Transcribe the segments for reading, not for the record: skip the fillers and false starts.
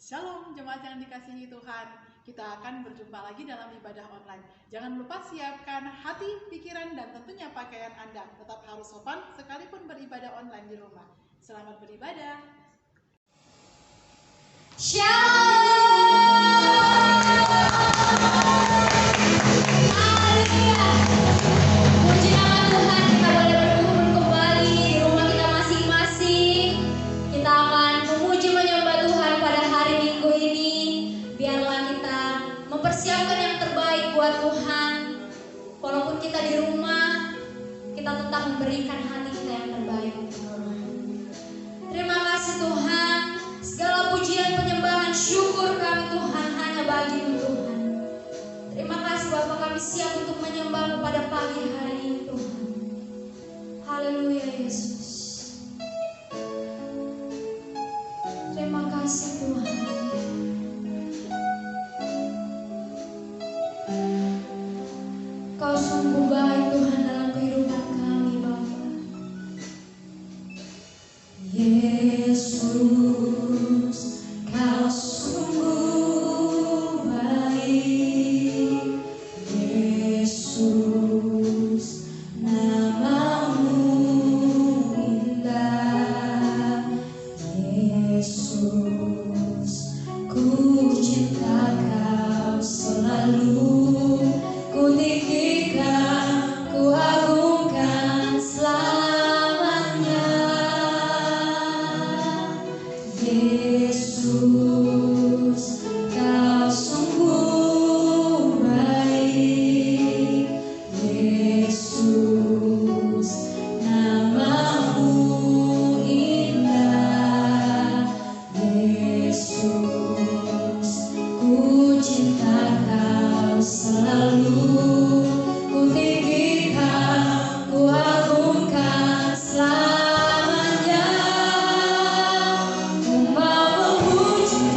Shalom jemaat yang dikasihi Tuhan. Kita akan berjumpa lagi dalam ibadah online. Jangan lupa siapkan hati, pikiran, dan tentunya pakaian Anda. Tetap harus sopan sekalipun beribadah online di rumah. Selamat beribadah. Shalom. Haleluya. Puji nama Tuhan, kita boleh berkumpul kembali di rumah kita masing-masing. Kita akan memuji menyembah Tuhan pada hari Minggu ini. Biarlah kita mempersiapkan yang terbaik buat Tuhan. Walaupun kita di rumah, kita tetap memberikan hati kita yang terbaik untuk Tuhan. Terima kasih Tuhan. Segala pujian, penyembahan, syukur kami Tuhan hanya bagi-Mu Tuhan. Terima kasih Bapa, kami siap untuk menyembah pada pagi hari ini Tuhan. Haleluya Yesus. Terima kasih Tuhan. Kau sungguh baik Tuhan dalam kehidupan kami Bapa. Yesus, Kau sungguh baik. Yesus, nama-Mu indah. Yesus, ku cinta Kau selalu, ku tinggikan, ku agungkan selamanya. Yesus, Kau sungguh baik. Yesus, nama-Mu indah. Yesus, ku cinta Kau selalu, ku tinggikan, ku agungkan selamanya. Ku mau memuji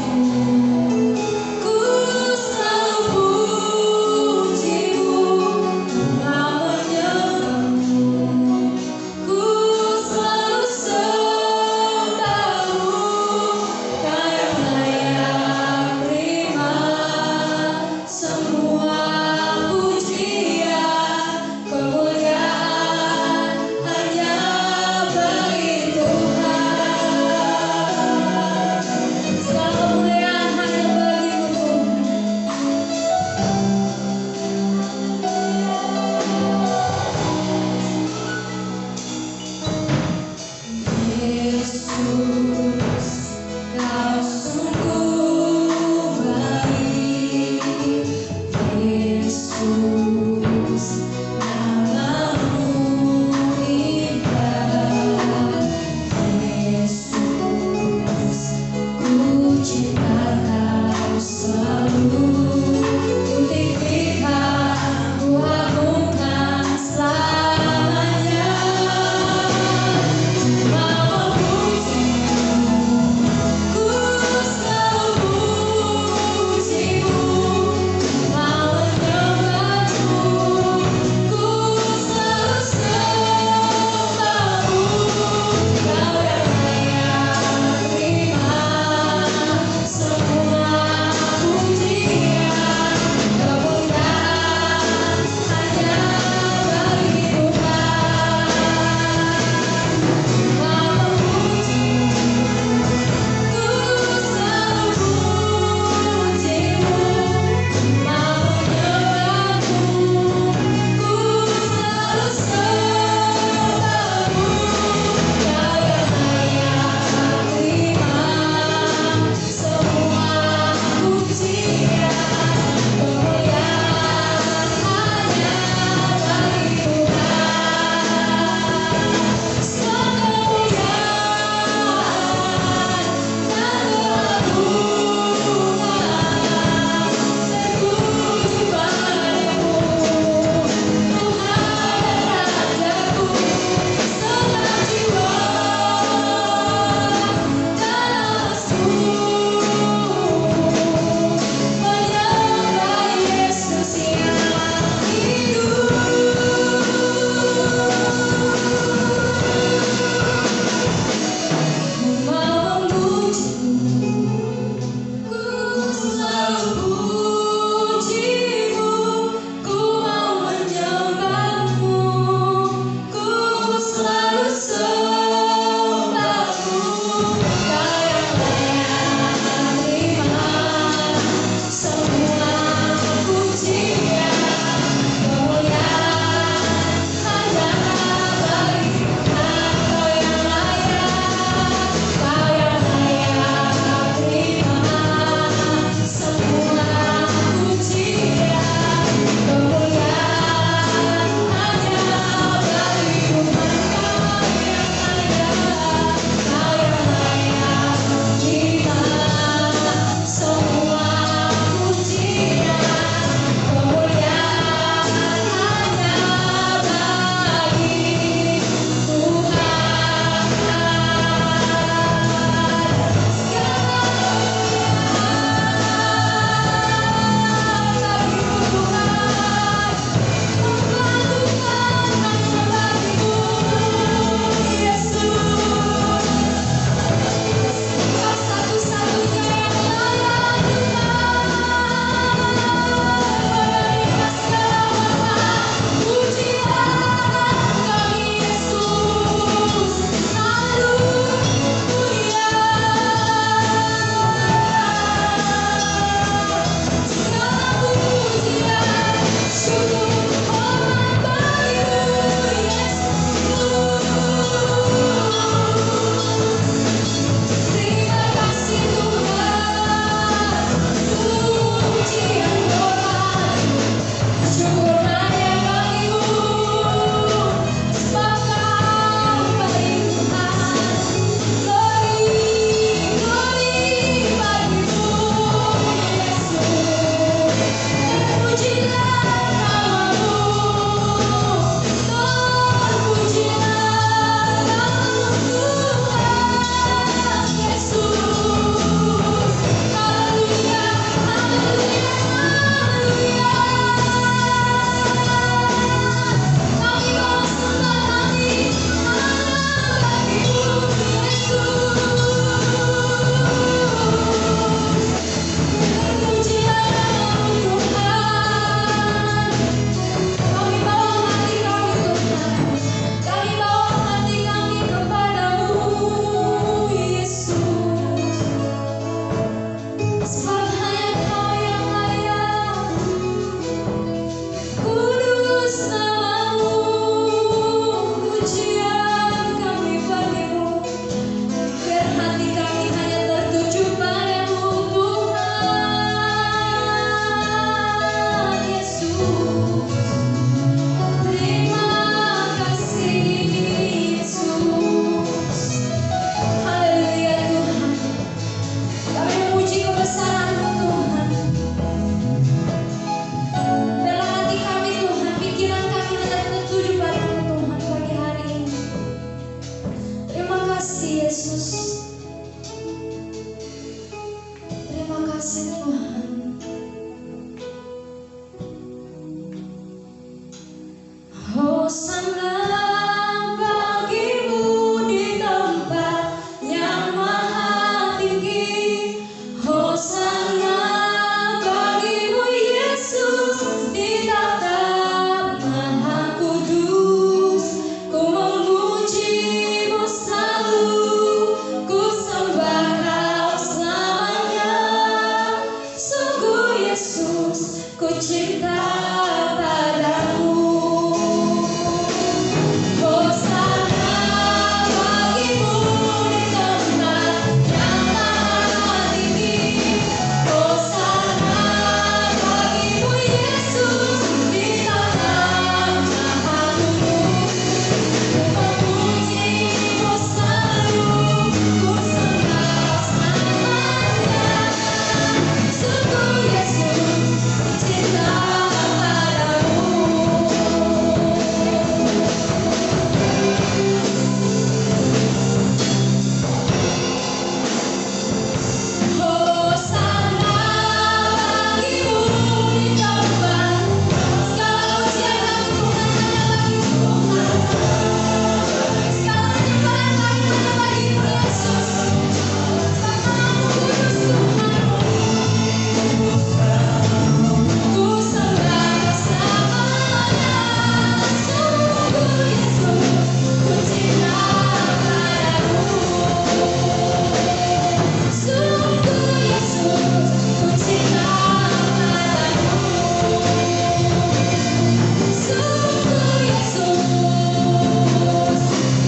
cinta padamu. Hosana bagimu di tempat yang maha tinggi. Hosana bagimu Yesus di tanah Mahamu. Memujimu selalu, ku sembah namanya. Sungguh Yesus, ku cinta padamu. Hosana bagimu di tempat, segala pujian dan kemuliaan bagimu Tuhan. Segala penyembahan kami hanya bagimu Yesus. Sebab namamu kudus Tuhan. Ku sembah bersamanya. Sungguh Yesus, ku cinta padamu. Sungguh Yesus, ku cinta padamu. Sungguh Yesus,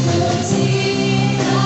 ku cinta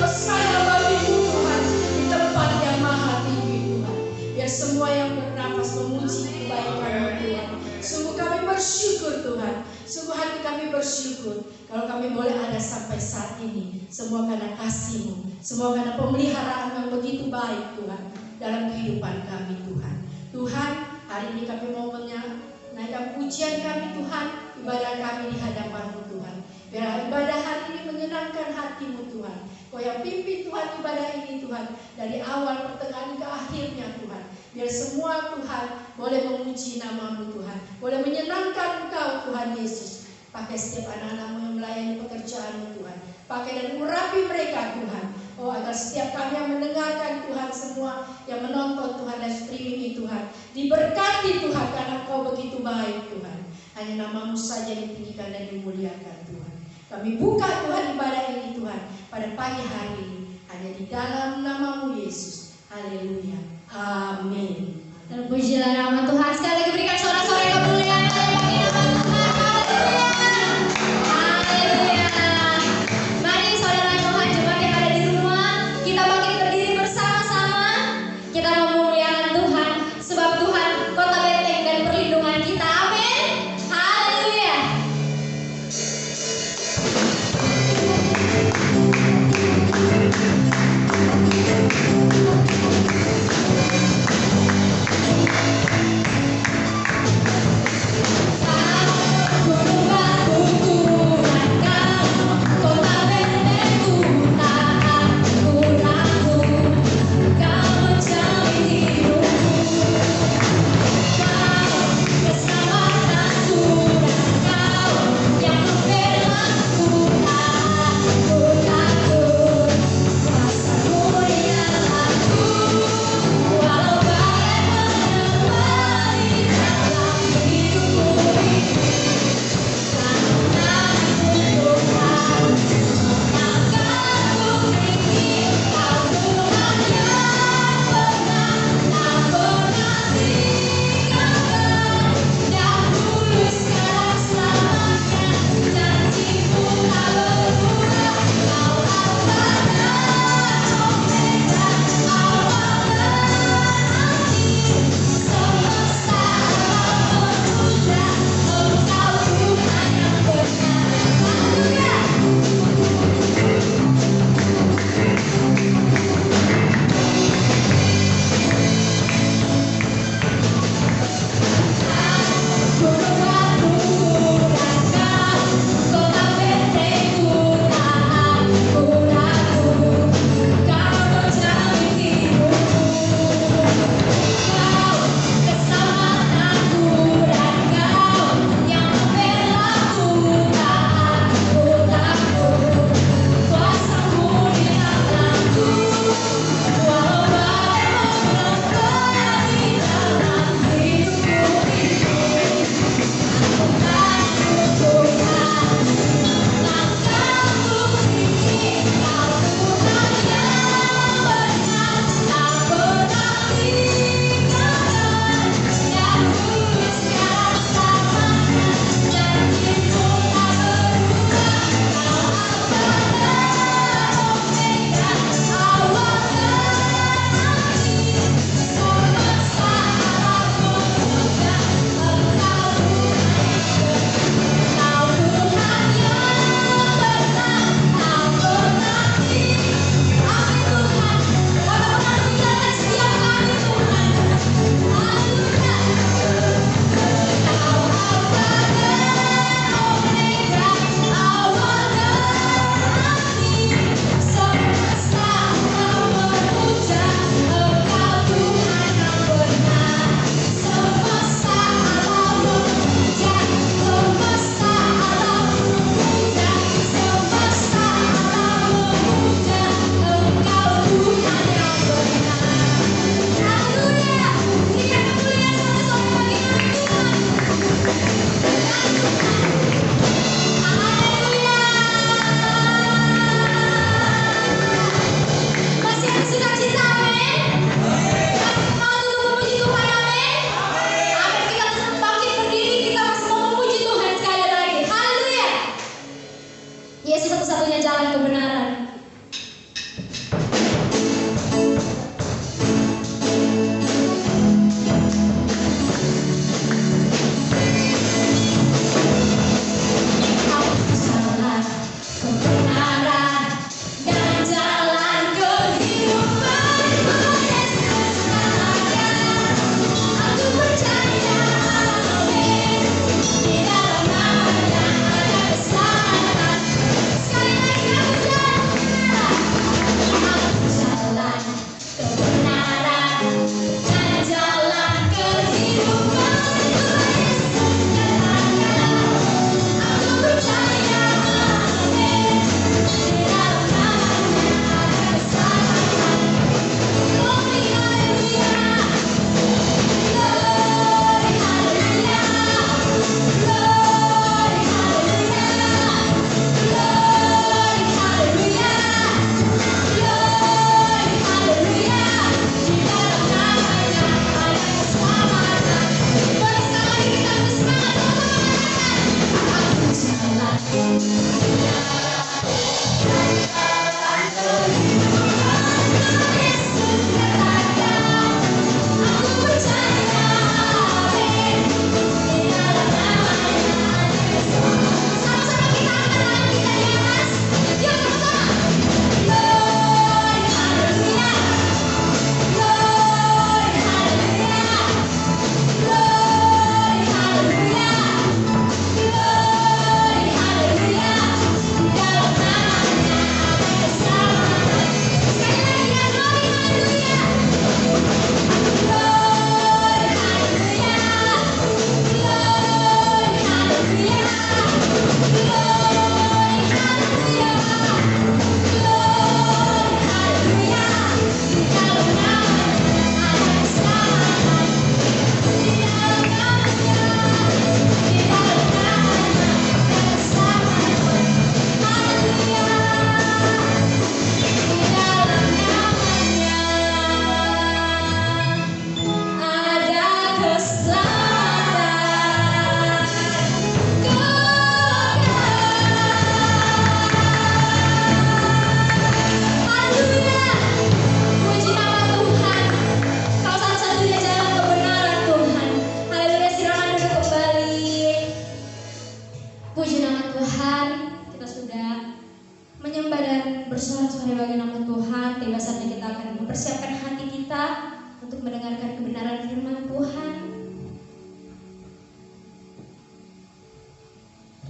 Hosana bagimu Tuhan di tempat yang maha tinggi Tuhan. Biar semua yang bernapas memuji kebaikan-Mu Tuhan. Sungguh kami bersyukur Tuhan. Sungguh hati kami bersyukur kalau kami boleh ada sampai saat ini. Semua karena kasih-Mu, semua karena pemeliharaan yang begitu baik Tuhan dalam kehidupan kami Tuhan. Tuhan, hari ini kami mau menaikkan pujian kami Tuhan, ibadah kami di hadapan-Mu Tuhan. Biar ibadah hari ini menyenangkan hati-Mu Tuhan. Kau yang pimpin Tuhan ibadah ini Tuhan, dari awal pertengahan ke akhirnya Tuhan. Biar semua Tuhan boleh memuji nama-Mu Tuhan, boleh menyenangkan Engkau Tuhan Yesus. Pakai setiap anak-anak-Mu yang melayani pekerjaan-Mu Tuhan. Pakai dan urapi mereka Tuhan. Oh, agar setiap kami yang mendengarkan Tuhan, semua yang menonton Tuhan dan streaming ini Tuhan, diberkati Tuhan karena Kau begitu baik Tuhan. Hanya nama-Mu saja ditinggikan dan dimuliakan Tuhan. Kami buka Tuhan ibadah ini Tuhan pada pagi hari ini hanya di dalam nama-Mu Yesus. Haleluya. Amin. Terpujilah nama Tuhan. Sekali lagi berikan sorak-sorai kemuliaan bagi nama Tuhan. Haleluya. Haleluya. Mari saudara Tuhan jemaat yang ada di rumah, kita bangkit berdiri bersama-sama. Kita memuliakan Tuhan sebab Tuhan kota benteng dan perlindungan kita. Amin. Haleluya.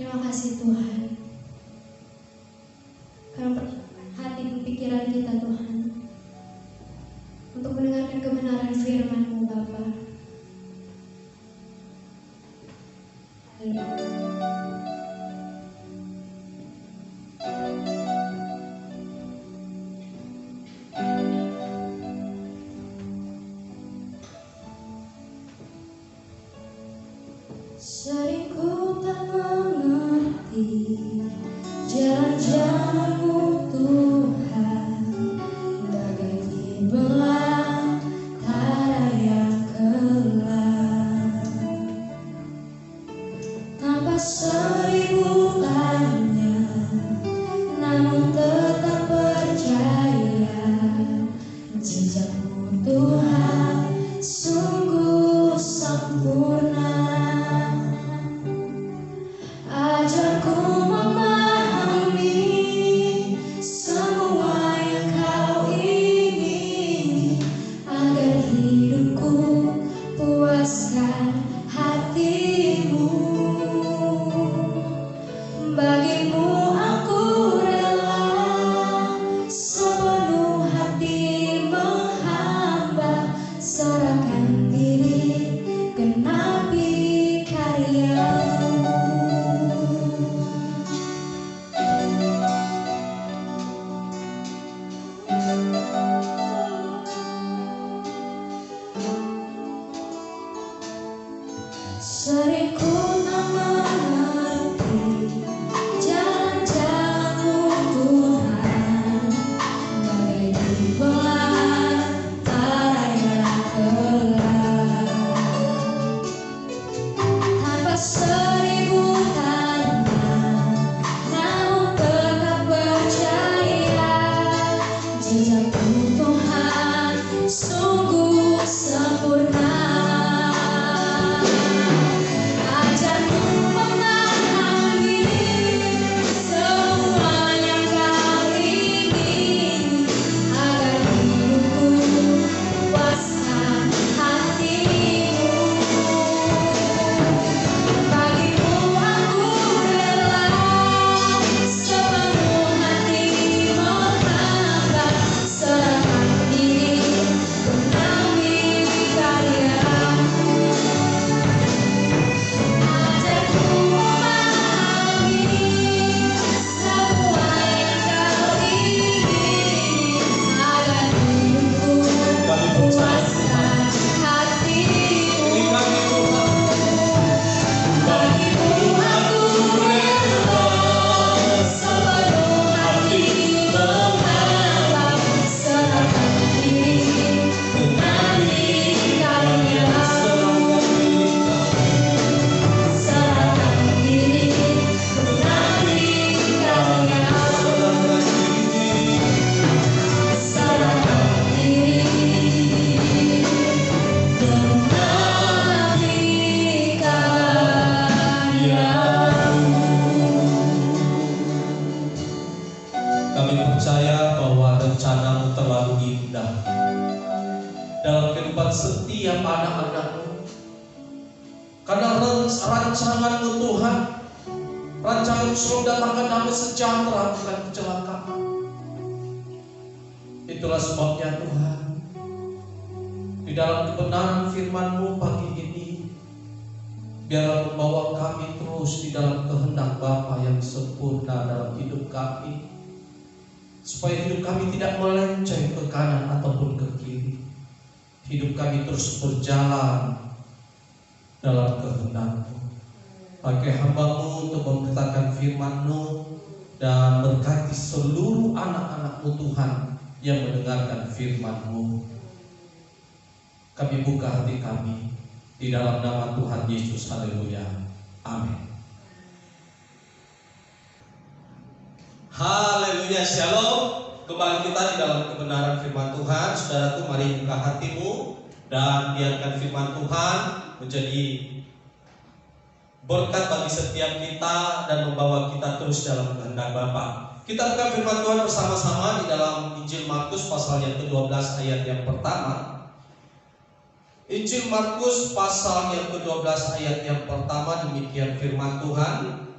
Terima kasih Tuhan, karena perkenan hati dan pikiran kita Tuhan untuk mendengarkan kebenaran firman-Mu Bapa. Sering ku tak mengerti jalan-jalan-Mu Tuhan, bagai di belantara yang kelam. Tanpa seribu tanya, namun tetap percaya, jejak-Mu Tuhan sungguh sempurna. Ajarku memahami semua yang Kau ingini, agar hidupku puaskan hati-Mu. Bagimu aku rela sepenuh hati menghamba, serahkan diri genapi karya-Mu. Sering ku tak mengerti jalan-jalan-Mu Tuhan, bagai di belantara yang kelam. Tanpa seribu tanya, namun tetap percaya, jejak-Mu Tuhan sungguh sempurna. Ajarku memahami semua yang Kau ingini, agar hidupku puaskan hati-Mu. Bagimu aku rela sepenuh hati menghamba, serahkan diri genapi karya-Mu. Ajarku memahami semua yang Kau ingini, agar hidupku puaskan hati-Mu. Bagimu aku rela sepenuh hati menghamba, serahkan diri genapi karya-Mu. Serahkan diri genapi karya-Mu. Serahkan diri genapi karya-Mu. Kami percaya bahwa rencana-Mu terlalu indah dalam kehidupan setiap anak-anak-Mu. Karena rancangan-Mu Tuhan, rancangan selalu datangkan damai sejahtera, bukan kecelakaan. Itulah sebabnya Tuhan, di dalam kebenaran firman-Mu pagi ini, biarlah membawa kami terus di dalam kehendak Bapa yang sempurna dalam hidup kami, supaya hidup kami tidak melenceng ke kanan ataupun ke kiri. Hidup kami terus berjalan dalam kehendak-Mu. Pakai hamba-Mu untuk memberitakan firman-Mu dan berkati seluruh anak-anak-Mu Tuhan yang mendengarkan firman-Mu. Kami buka hati kami di dalam nama Tuhan Yesus. Haleluya. Amin. Haleluya, shalom. Kembali kita di dalam kebenaran firman Tuhan. Saudaraku, mari buka hatimu dan biarkan firman Tuhan menjadi berkat bagi setiap kita dan membawa kita terus dalam kehendak Bapa. Kita buka firman Tuhan bersama-sama di dalam Injil Markus pasal yang ke-12 ayat yang pertama. Injil Markus pasal yang ke-12 ayat yang pertama, demikian firman Tuhan.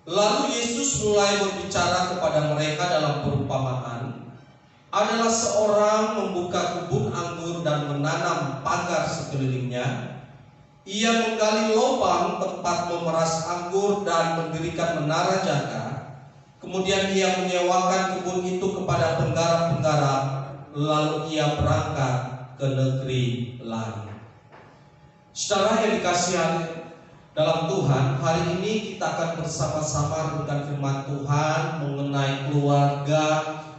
Lalu Yesus mulai berbicara kepada mereka dalam perumpamaan. Adalah seorang membuka kebun anggur dan menanam pagar sekelilingnya. Ia menggali lubang tempat memeras anggur dan mendirikan menara jaga. Kemudian ia menyewakan kebun itu kepada penggarap-penggarap. Lalu ia berangkat ke negeri lain. Saudara yang dikasihi dalam Tuhan, hari ini kita akan bersama-sama dengan firman Tuhan mengenai keluarga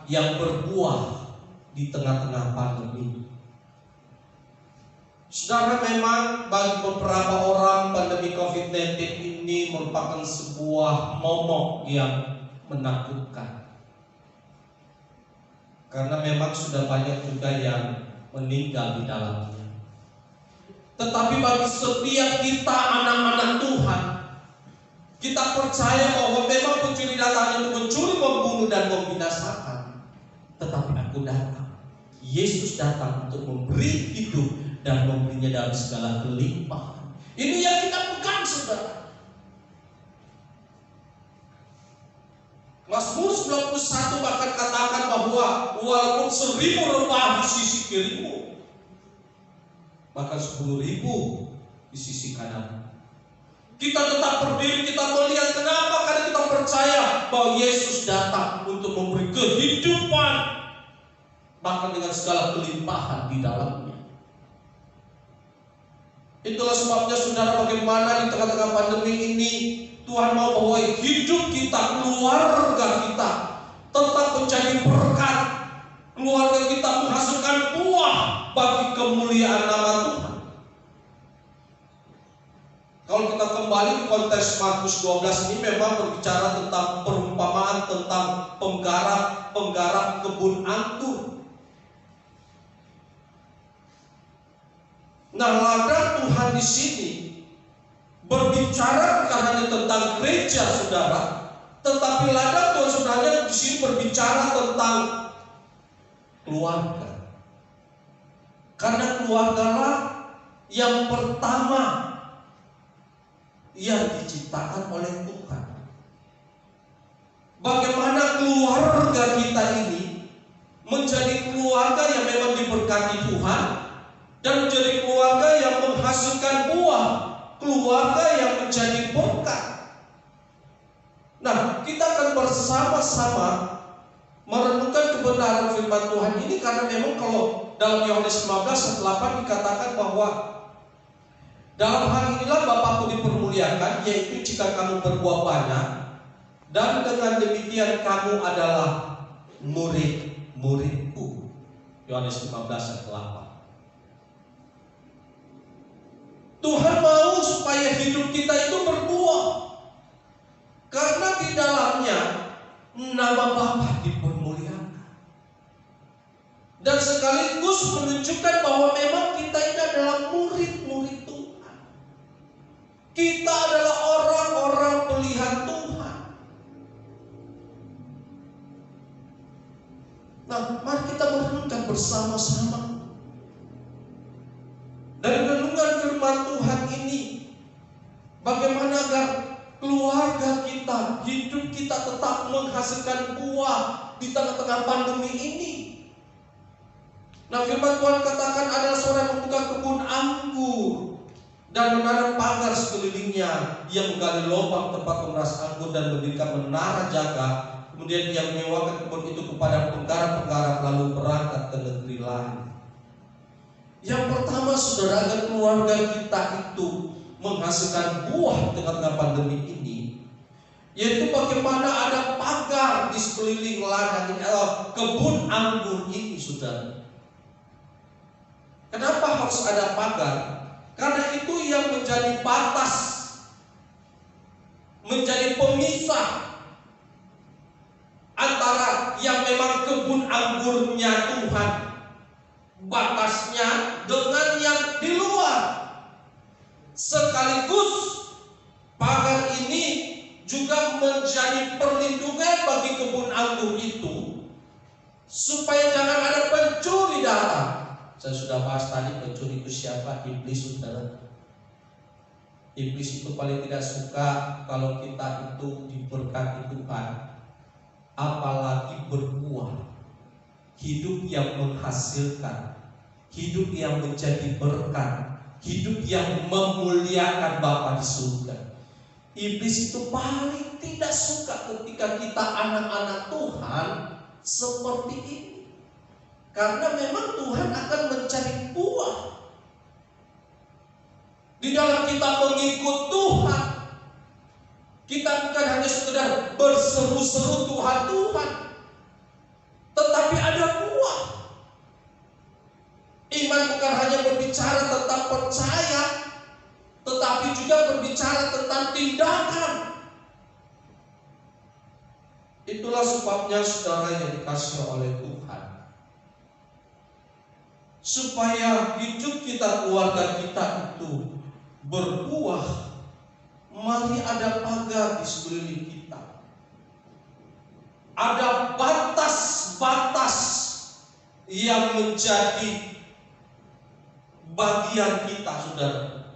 yang berbuah di tengah-tengah pandemi. Saudara, memang bagi beberapa orang pandemi COVID-19 ini merupakan sebuah momok yang menakutkan. Karena memang sudah banyak juga yang meninggal di dalamnya. Tetapi bagi setiap kita anak-anak Tuhan, kita percaya bahwa memang pencuri datang untuk mencuri, membunuh, dan membinasakan. Tetapi aku datang, Yesus datang untuk memberi hidup dan memberinya dalam segala kelimpahan. Ini yang kita pegang, saudara. Mazmur 91 bahkan katakan bahwa walaupun 1000 rebah di sisi kirimu, bahkan 10.000 di sisi kanan, kita tetap berdiri, kita melihat. Kenapa? Karena kita percaya bahwa Yesus datang untuk memberi kehidupan, bahkan dengan segala kelimpahan di dalamnya. Itulah sebabnya, saudara, bagaimana di tengah-tengah pandemi ini Tuhan mau bahwa hidup kita, keluarga kita tetap menjadi berkat. Keluarga kita menghasilkan buah bagi kemuliaan nama Tuhan. Kalau kita kembali ke konteks Markus 12 ini memang berbicara tentang perumpamaan tentang penggarap kebun anggur. Nah, ladang Tuhan di sini berbicara bukan hanya tentang gereja, saudara, tetapi ladang Tuhan sebenarnya di sini berbicara tentang keluarga. Karena keluargalah yang pertama yang diciptakan oleh Tuhan. Bagaimana keluarga kita ini menjadi keluarga yang memang diberkati Tuhan dan menjadi keluarga yang menghasilkan buah, keluarga yang menjadi berkat. Nah, kita akan bersama-sama merenungkan kebenaran firman Tuhan ini, karena memang kalau dalam Yohanes 15 ayat 8 dikatakan bahwa dalam hal inilah Bapakku dipermuliakan, yaitu jika kamu berbuah banyak, dan dengan demikian kamu adalah murid-muridku. Yohanes 15 ayat 8. Tuhan mau supaya hidup kita itu berbuah, karena di dalamnya nama Bapa dipermuliakan, dan sekaligus menunjukkan bahwa memang kita ini adalah murid-murid Tuhan. Kita adalah orang-orang pilihan Tuhan. Nah, mari kita merenungkan bersama-sama. Dan renungan firman Tuhan ini, bagaimana agar keluarga kita, hidup kita tetap menghasilkan buah di tengah-tengah pandemi ini. Nah, firman Tuhan katakan adalah seorang yang membuka kebun anggur dan menanam pagar sekelilingnya. Ia menggali lubang tempat memeras anggur dan mendirikan menara jaga. Kemudian ia menyewakan kebun itu kepada penggarap-penggarap, lalu berangkat ke negeri lain. Yang pertama, saudara, agar keluarga kita itu menghasilkan buah di tengah-tengah pandemi ini, yaitu bagaimana ada pagar di sekeliling ladang ini, kebun anggur ini, saudara. Kenapa harus ada pagar? Karena itu yang menjadi batas, menjadi pemisah antara yang memang kebun anggurnya Tuhan, batasnya, dengan yang di luar. Sekaligus pagar ini juga menjadi perlindungan bagi kebun anggur itu, supaya jangan ada pencuri datang. Saya sudah bahas tadi, pencuri itu siapa? Iblis, saudara. Iblis itu paling tidak suka kalau kita itu diberkati Tuhan, apalagi berbuah, hidup yang menghasilkan, hidup yang menjadi berkat, hidup yang memuliakan Bapa di surga. Iblis itu paling tidak suka ketika kita anak-anak Tuhan seperti ini. Karena memang Tuhan akan mencari buah. Di dalam kita mengikut Tuhan, kita bukan hanya sekedar berseru-seru Tuhan, tetapi ada buah. Iman bukan hanya berbicara tentang percaya, tetapi juga berbicara tentang tindakan. Itulah sebabnya saudara yang dikasihi oleh Tuhan, supaya hidup kita, keluarga kita itu berbuah, mari ada pagar di sekeliling kita. Ada batas-batas yang menjadi bagian kita, saudara.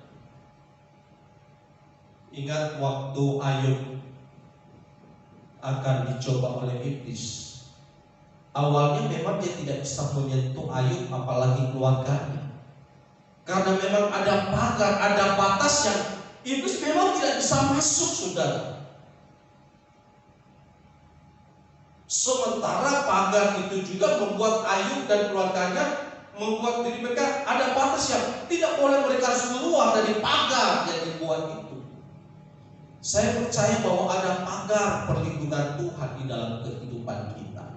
Ingat waktu Ayub akan dicoba oleh iblis. Awalnya memang dia tidak bisa menyentuh Ayub, apalagi keluarganya. Karena memang ada pagar, ada batas yang iblis memang tidak bisa masuk, saudara. Sementara pagar itu juga membuat Ayub dan keluarganya, membuat diri mereka ada batas yang tidak boleh mereka keluar dari pagar yang dibuat itu. Saya percaya bahwa ada pagar perlindungan Tuhan di dalam kehidupan kita.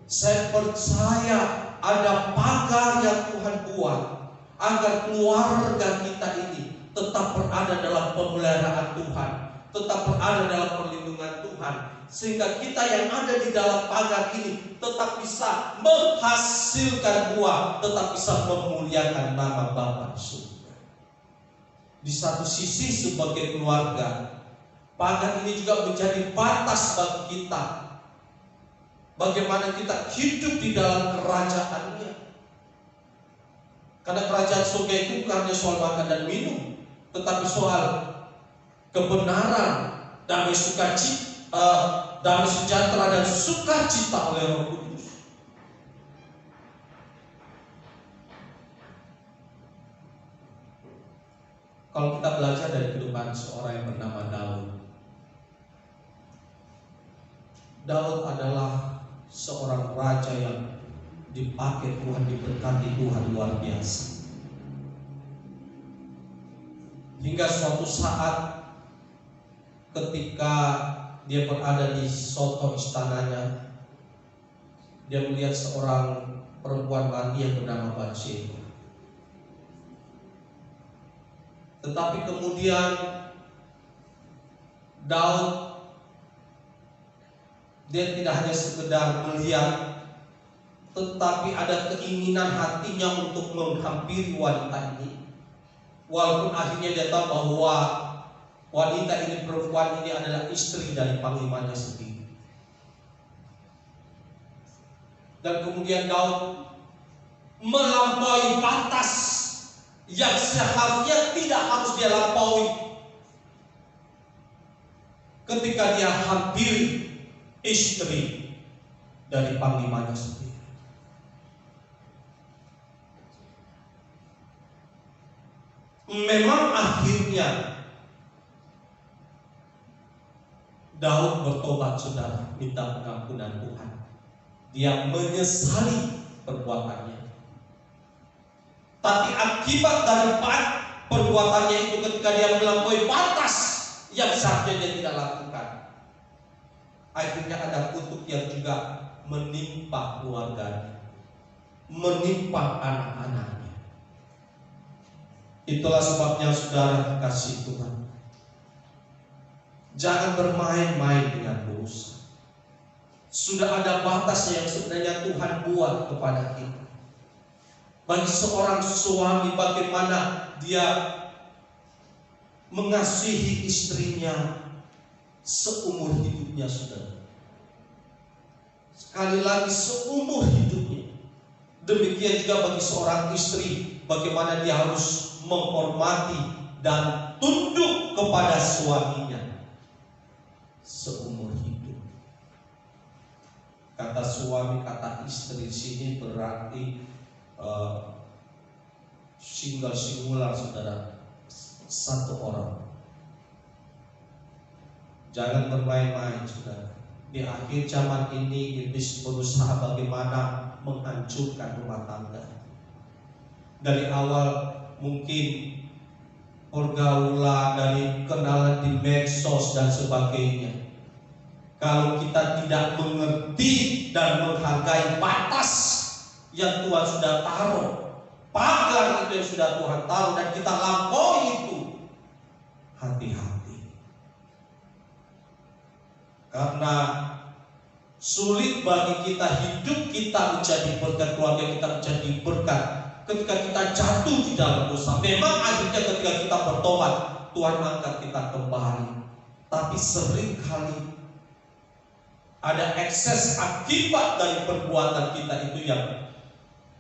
Saya percaya ada pagar yang Tuhan buat agar keluarga kita ini tetap berada dalam pemeliharaan Tuhan, tetap berada dalam perlindungan Tuhan, sehingga kita yang ada di dalam pagar ini tetap bisa menghasilkan buah, tetap bisa memuliakan nama Bapa di surga. Di satu sisi sebagai keluarga, pagar ini juga menjadi batas bagi kita, bagaimana kita hidup di dalam kerajaannya. Karena kerajaan surga itu bukan hanya soal makan dan minum, tetapi soal kebenaran, damai sejahtera dan sukacita oleh Roh Kudus. Kalau kita belajar dari kehidupan seorang yang bernama Daud, Daud adalah seorang raja yang dipakai Tuhan, diberkati Tuhan luar biasa. Hingga suatu saat ketika dia berada di soto istananya, dia melihat seorang perempuan mati yang bernama Batsheba. Tetapi kemudian Daud, dia tidak hanya sekedar melihat, tetapi ada keinginan hatinya untuk menghampiri wanita ini. Walaupun akhirnya dia tahu bahwa wanita ini, perempuan ini adalah istri dari panglimanya sendiri. Dan kemudian Daud melampaui batas yang seharusnya tidak harus dia lampaui ketika dia hampiri istri dari panglimanya sendiri. Memang akhirnya Daud bertobat, saudara, minta pengampunan Tuhan. Dia menyesali perbuatannya. Tapi akibat dari perbuatannya itu, ketika dia melampaui batas yang seharusnya dia tidak lakukan, akhirnya ada kutuk yang juga menimpa keluarganya, menimpa anak-anaknya. Itulah sebabnya saudara kasih Tuhan, jangan bermain-main dengan dosa. Sudah ada batas yang sebenarnya Tuhan buat kepada kita. Bagi seorang suami, bagaimana dia mengasihi istrinya seumur hidupnya, saudara. Sekali lagi, seumur hidupnya. Demikian juga bagi seorang istri, bagaimana dia harus menghormati dan tunduk kepada suaminya seumur hidup. Kata suami, kata istri sini berarti singular, saudara, satu orang. Jangan bermain-main, saudara. Di akhir zaman ini iblis berusaha bagaimana menghancurkan rumah tangga. Dari awal mungkin pergaulan, dari kenalan di medsos dan sebagainya. Kalau kita tidak mengerti dan menghargai batas yang Tuhan sudah taruh, pagar itu yang sudah Tuhan taruh, dan kita lampaui itu, hati-hati. Karena sulit bagi kita hidup kita menjadi berkat, keluarga kita menjadi berkat ketika kita jatuh di dalam dosa. Memang akhirnya ketika kita bertobat, Tuhan angkat kita kembali. Tapi seringkali ada ekses akibat dari perbuatan kita itu yang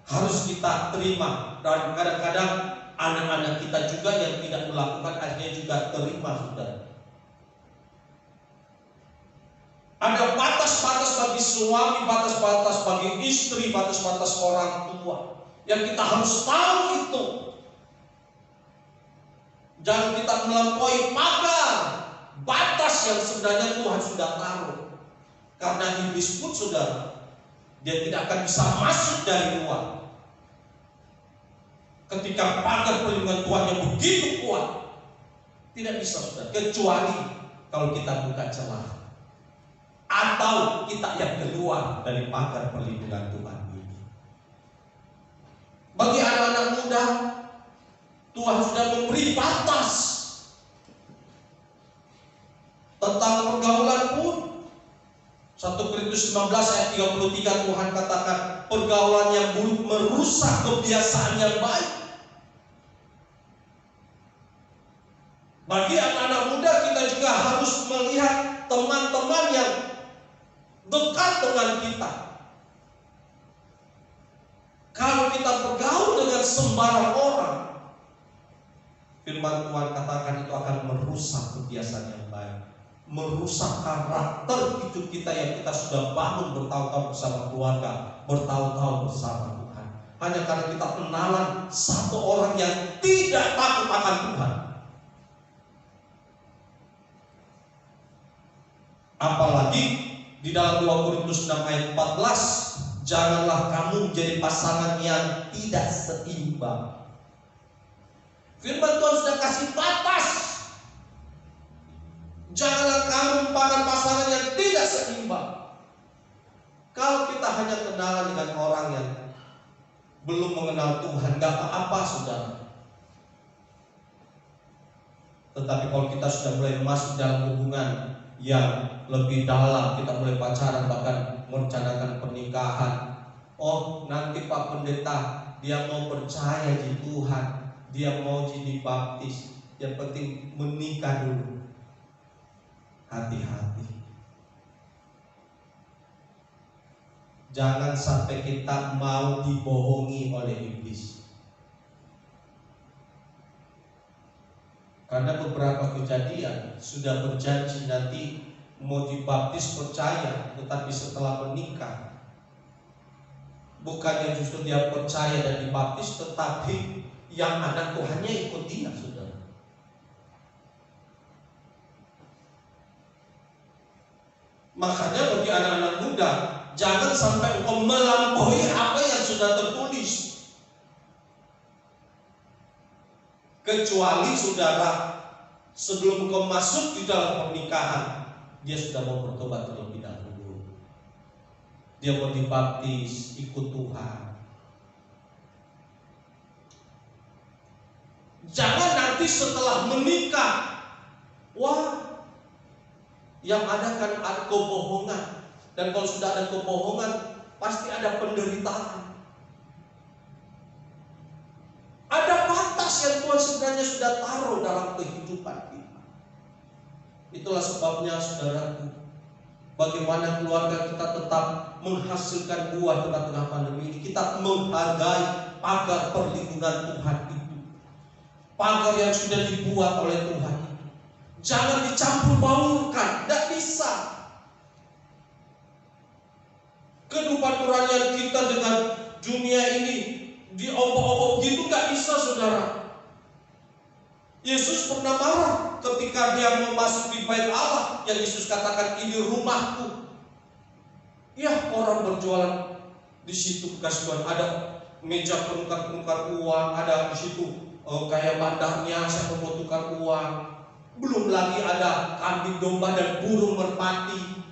harus kita terima. Dan kadang-kadang anak-anak kita juga yang tidak melakukan akhirnya juga terima, saudara. Ada batas-batas bagi suami, batas-batas bagi istri, batas-batas orang tua yang kita harus tahu itu. Jangan kita melampaui pagar batas yang sebenarnya Tuhan sudah taruh. Karena iblis pun, saudara, dia tidak akan bisa masuk dari luar. Ketika pagar perlindungan Tuhan yang begitu kuat, tidak bisa, saudara, kecuali kalau kita buka celah atau kita yang keluar dari pagar perlindungan Tuhan ini. Bagi anak-anak muda, Tuhan sudah memberi batas tentang pergaulan pun. 1 Korintus 15 ayat 33 Tuhan katakan, pergaulan yang buruk merusak kebiasaan yang baik. Bagi anak-anak muda, kita juga harus melihat teman-teman yang dekat dengan kita. Kalau kita bergaul dengan sembarang orang, firman Tuhan katakan itu akan merusak kebiasaan yang baik, merusak karakter hidup kita yang kita sudah bangun bertahun-tahun bersama keluarga, bertahun-tahun bersama Tuhan. Hanya karena kita kenalan satu orang yang tidak takut akan Tuhan. Apalagi di dalam 2 Korintus 6 ayat 14, janganlah kamu menjadi pasangan yang tidak seimbang. Firman Tuhan sudah kasih batas. Janganlah kamu merupakan pasangan yang tidak seimbang. Kalau kita hanya kenalan dengan orang yang belum mengenal Tuhan, gak apa-apa, saudara. Tetapi kalau kita sudah mulai masuk dalam hubungan yang lebih dalam, kita mulai pacaran, bahkan merencanakan pernikahan. Oh, nanti Pak Pendeta, dia mau percaya di Tuhan, dia mau jadi baptis, yang penting menikah dulu. Hati-hati. Jangan sampai kita mau dibohongi oleh iblis. Karena beberapa kejadian sudah berjanji nanti mau dibaptis percaya, tetapi setelah menikah bukannya justru dia percaya dan dibaptis, tetapi yang anak Tuhannya ikut dia, saudara. Makanya bagi anak-anak muda, jangan sampai engkau melampaui apa yang sudah tertulis. Kecuali saudara, sebelum engkau masuk di dalam pernikahan, dia sudah mau bertobat terlebih dahulu. Dia mau dibaptis, ikut Tuhan. Jangan nanti setelah menikah, wah, yang ada kan ada kebohongan. Dan kalau sudah ada kebohongan, pasti ada penderitaan. Ada batas yang Tuhan sebenarnya sudah taruh dalam kehidupan kita. Itulah sebabnya, saudaraku, bagaimana keluarga kita tetap menghasilkan buah di tengah pandemi ini. Kita menghargai pagar perlindungan Tuhan itu. pagar yang sudah dibuat oleh Tuhan. Jangan dicampur baurkan, tidak bisa. Kehidupan rohani kita dengan dunia ini diobok-obok gitu nggak bisa, saudara. Yesus pernah marah ketika dia memasuki bait Allah yang Yesus katakan, ini rumahku. Ya, orang berjualan di situ, kasih Tuhan, ada meja penukar uang, ada di situ kayak bandarnya siapa mau tukar uang. Belum lagi ada kambing domba dan burung merpati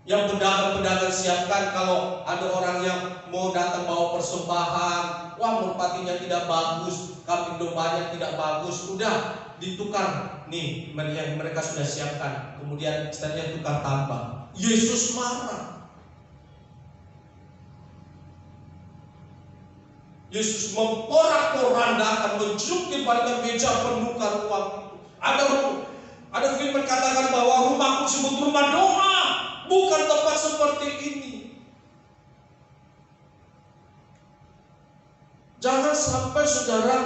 yang pedagang-pedagang siapkan kalau ada orang yang mau datang bawa persembahan. Wah, merpatinya tidak bagus, kambing dombanya tidak bagus, udah ditukar nih, yang mereka sudah siapkan. Kemudian setelahnya tukar tambah. Yesus marah. Yesus memporak-porandakan, menjungkir balikan meja penukar uang. Ada firman katakan bahwa rumahku disebut rumah doa, bukan tempat seperti ini. Jangan sampai, saudara,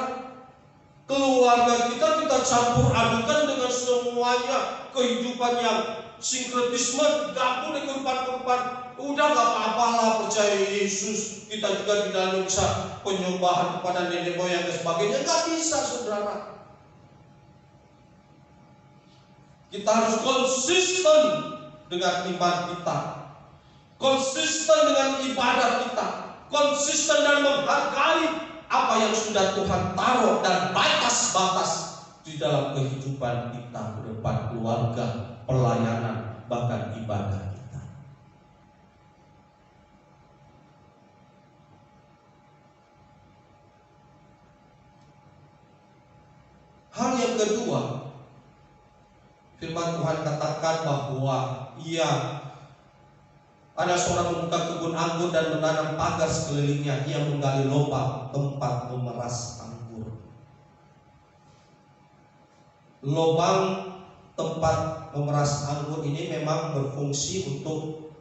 keluarga kita campur adukan dengan semuanya. Kehidupan yang sinkretisme gabung dengan kehidupan. Udah gak apa-apalah, percaya Yesus. Kita juga tidak bisa penyembahan kepada nenek moyang dan sebagainya. Gak bisa, saudara. Kita harus konsisten dengan iman kita, konsisten dengan ibadah kita, konsisten dan menghargai apa yang sudah Tuhan taruh dan batas-batas di dalam kehidupan kita ke depan, keluarga, pelayanan, bahkan ibadah kita. Hal yang kedua, firman Tuhan katakan bahwa ada seorang membuka kebun anggur dan menanam pagar sekelilingnya. Ia menggali lubang tempat memeras anggur. Lubang tempat memeras anggur ini memang berfungsi untuk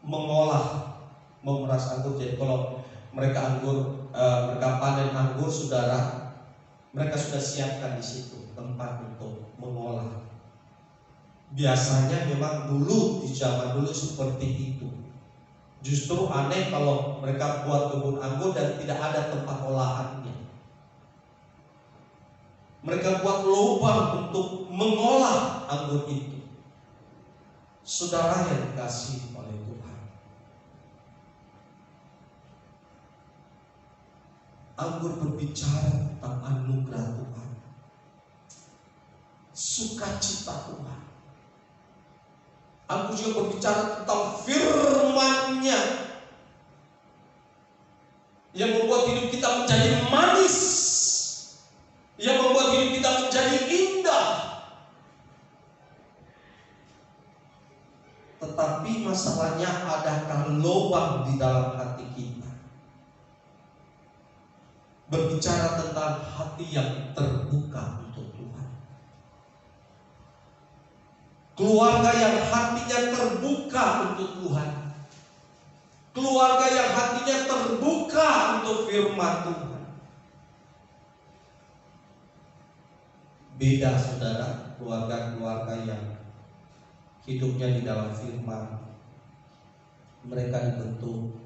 memeras anggur. Jadi kalau mereka panen anggur, saudara, mereka sudah siapkan di situ tempat untuk mengolah. Biasanya memang dulu, di zaman dulu seperti itu. Justru aneh kalau mereka buat kebun anggur dan tidak ada tempat olahannya. Mereka buat lubang untuk mengolah anggur itu. Saudara yang dikasihi oleh Tuhan, anggur berbicara tentang anugerah Tuhan, sukacita Tuhan. Anggur juga berbicara tentang firman-Nya yang membuat hidup kita menjadi manis, yang membuat hidup kita menjadi indah. Tetapi masalahnya, adakah lubang di dalam hati kita? Berbicara tentang hati yang terbuka untuk Tuhan. Keluarga yang hatinya terbuka untuk Tuhan. Keluarga yang hatinya terbuka untuk firman Tuhan. Beda, saudara, keluarga-keluarga yang hidupnya di dalam firman. Mereka dibentuk.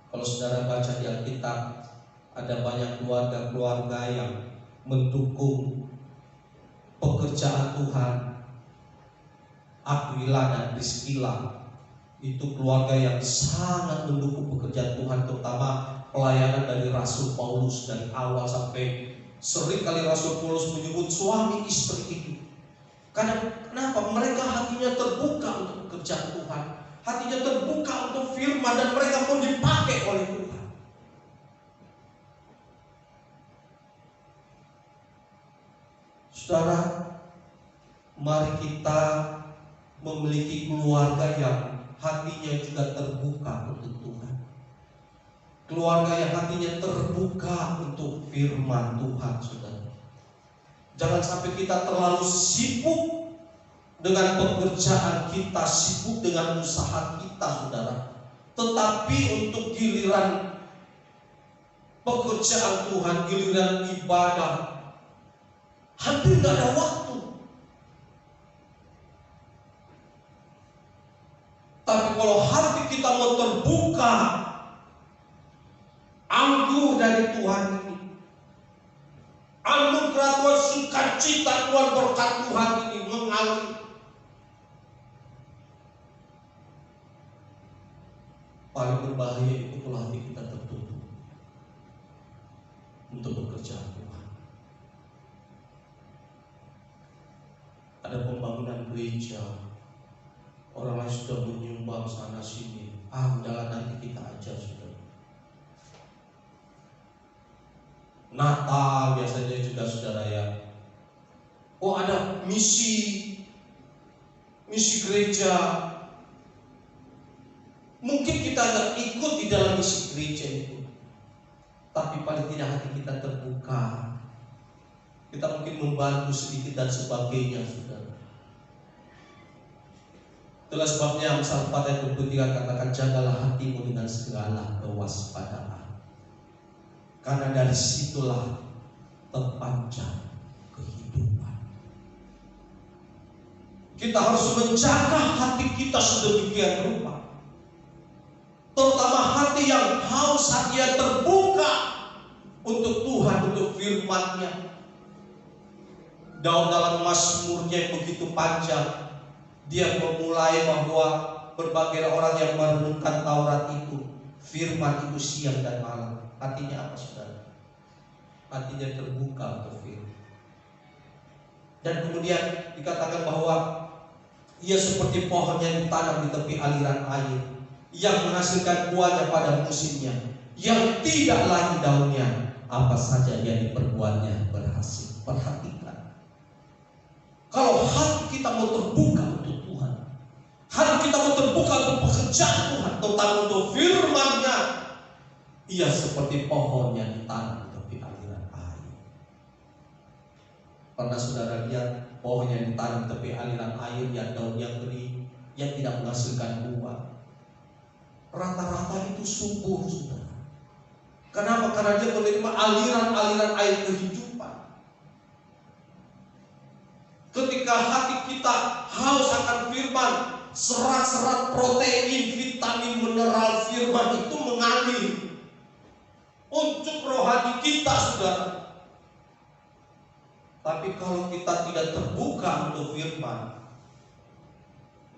Kalau saudara baca di Alkitab, ada banyak keluarga-keluarga yang mendukung pekerjaan Tuhan. Aquila dan Priscilla itu keluarga yang sangat mendukung pekerjaan Tuhan, terutama pelayanan dari Rasul Paulus dari awal sampai sering kali Rasul Paulus menyebut suami istri itu. Karena kenapa? Mereka hatinya terbuka untuk pekerjaan Tuhan, hatinya terbuka untuk firman, dan mereka pun dipakai oleh Tuhan. Saudara, mari kita memiliki keluarga yang hatinya juga terbuka untuk Tuhan. Keluarga yang hatinya terbuka untuk firman Tuhan, saudara. Jangan sampai kita terlalu sibuk dengan pekerjaan kita, sibuk dengan usaha kita, saudara. Tetapi untuk giliran pekerjaan Tuhan, giliran ibadah, hampir nggak ada waktu. Tapi kalau hati kita mau terbuka, anggur dari Tuhan ini, anugerah Tuhan, sukacita Tuhan, berkat Tuhan ini mengalir. Paling berbahaya itu kalau hati kita tertutup untuk pekerjaan Tuhan. Ada pembangunan gereja, orang lain sudah menyumbang sana sini. Udahlah nanti kita aja sudah. Natal biasanya juga saudara ya. Oh ada misi gereja. Mungkin kita nggak ikut di dalam misi gereja itu, tapi paling tidak hati kita terbuka. Kita mungkin membantu sedikit dan sebagainya, saudara. Itulah sebabnya Amsal 4 ayat 23 katakan, jagalah hatimu dengan segala kewaspadaan, karena dari situlah terpancar kehidupan. Kita harus menjaga hati kita sedemikian rupa, terutama hati yang haus, hati yang terbuka untuk Tuhan, untuk firman-Nya. Daud dalam Mazmurnya yang begitu panjang, dia memulai bahwa berbagai orang yang merenungkan Taurat itu, firman itu siang dan malam. Artinya apa, saudara? Artinya terbuka untuk firman. Dan kemudian dikatakan bahwa ia seperti pohon yang ditanam di tepi aliran air, yang menghasilkan buahnya pada musimnya, yang tidak lagi daunnya, apa saja yang diperbuatnya berhasil. Perhatikan, kalau hati kita mau terbuka untuk Tuhan, hati kita mau terbuka untuk pekerjaan Tuhan, terutama untuk firman-Nya, ia seperti pohon yang ditanam di tepi aliran air. Pernah saudara lihat pohon yang ditanam di tepi aliran air yang daunnya kering, yang tidak menghasilkan buah? Rata-rata itu subur, saudara. Kenapa? Karena dia menerima aliran-aliran air kehidupan. Ketika hati kita haus akan firman, serat-serat protein, vitamin, mineral firman itu mengalir untuk rohani kita, saudara. Tapi kalau kita tidak terbuka untuk firman,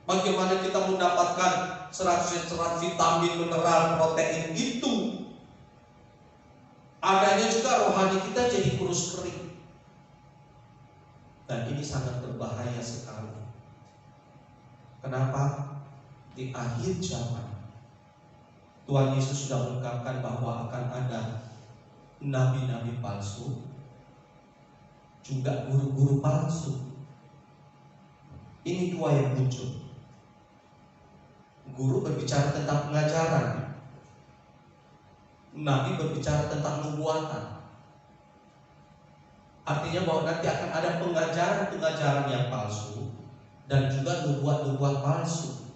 bagaimana kita mendapatkan serat-serat vitamin, mineral, protein itu? Adanya juga rohani kita jadi kurus kering. Dan ini sangat berbahaya sekali. Kenapa? Di akhir zaman Tuhan Yesus sudah mengungkapkan bahwa akan ada nabi-nabi palsu, juga guru-guru palsu. Ini dua yang muncul. Guru berbicara tentang pengajaran, nabi berbicara tentang nubuatan. Artinya bahwa nanti akan ada pengajaran-pengajaran yang palsu dan juga nubuat-nubuat palsu.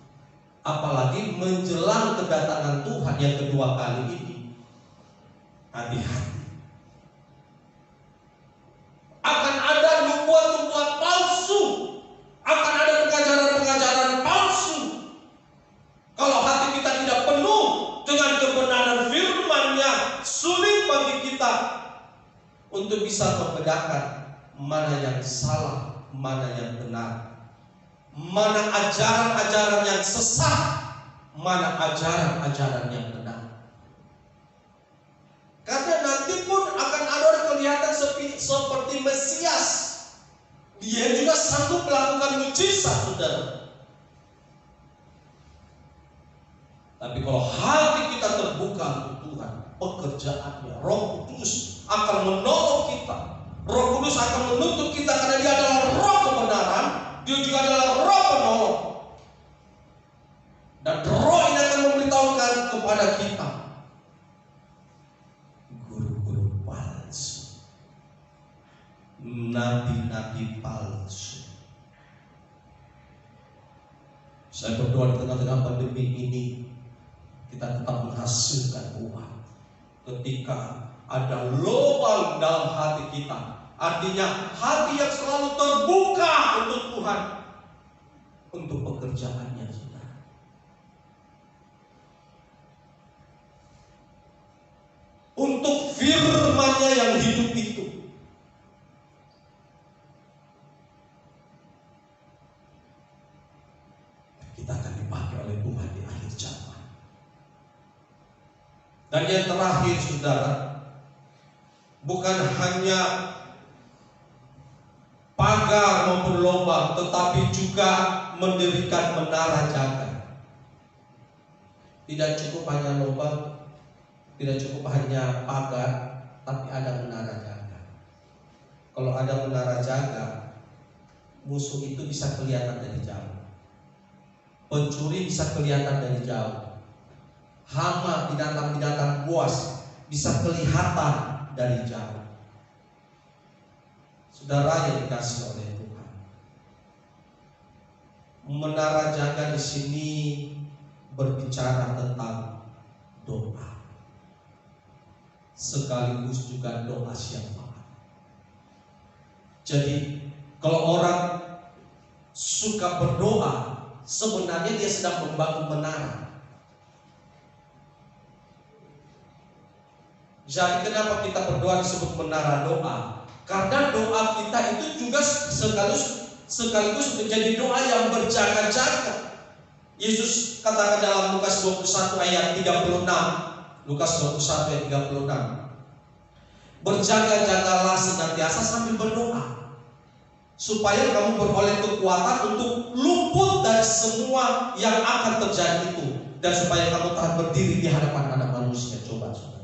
Apalagi menjelang kedatangan Tuhan yang kedua kali ini. Hati-hati. Akan ada nubuat-nubuat palsu, akan ada pengajaran-pengajaran palsu. Kalau hati kita tidak penuh dengan kebenaran firman-Nya, sulit bagi kita untuk bisa membedakan mana yang salah, mana yang benar, mana ajaran-ajaran yang sesat, mana ajaran-ajaran yang benar. Karena nanti pun akan ada orang kelihatan seperti Mesias. Dia juga sanggup melakukan mujizat, saudara. Tapi kalau hati kita terbuka untuk Tuhan, pekerjaannya, Roh Kudus akan menolong kita. Roh Kudus akan menuntut kita karena Dia adalah Roh kebenaran, Dia juga adalah Roh penolong. Dan Roh ini akan memberitahukan kepada kita guru-guru palsu, nabi-nabi palsu. Saya berdoa di tengah-tengah pandemi ini kita tetap menghasilkan uang. Ketika ada lubang dalam hati kita. Artinya hati yang selalu terbuka untuk Tuhan, untuk pekerjaannya, saudara. Untuk firman-Nya yang hidup itu. Kita akan dipakai oleh Tuhan di akhir zaman. Dan yang terakhir, saudara, bukan hanya pagar maupun lubang, tetapi juga mendirikan menara jaga. Tidak cukup hanya lubang, tidak cukup hanya pagar, tapi ada menara jaga. Kalau ada menara jaga, musuh itu bisa kelihatan dari jauh. Pencuri bisa kelihatan dari jauh. Hama, binatang-binatang buas bisa kelihatan dari jauh. Saudara yang dikasih oleh Tuhan, menara jaga di sini berbicara tentang doa, sekaligus juga doa syafaat. Jadi kalau orang suka berdoa, sebenarnya dia sedang membangun menara. Jadi kenapa kita berdoa disebut menara doa? Karena doa kita itu juga sekaligus menjadi doa yang berjaga-jaga. Yesus katakan dalam Lukas 21 ayat 36. Lukas 21 ayat 36. Berjaga-jagalah senantiasa sambil berdoa, supaya kamu beroleh kekuatan untuk luput dari semua yang akan terjadi itu, dan supaya kamu tahan berdiri di hadapan anak manusia. Coba saudara.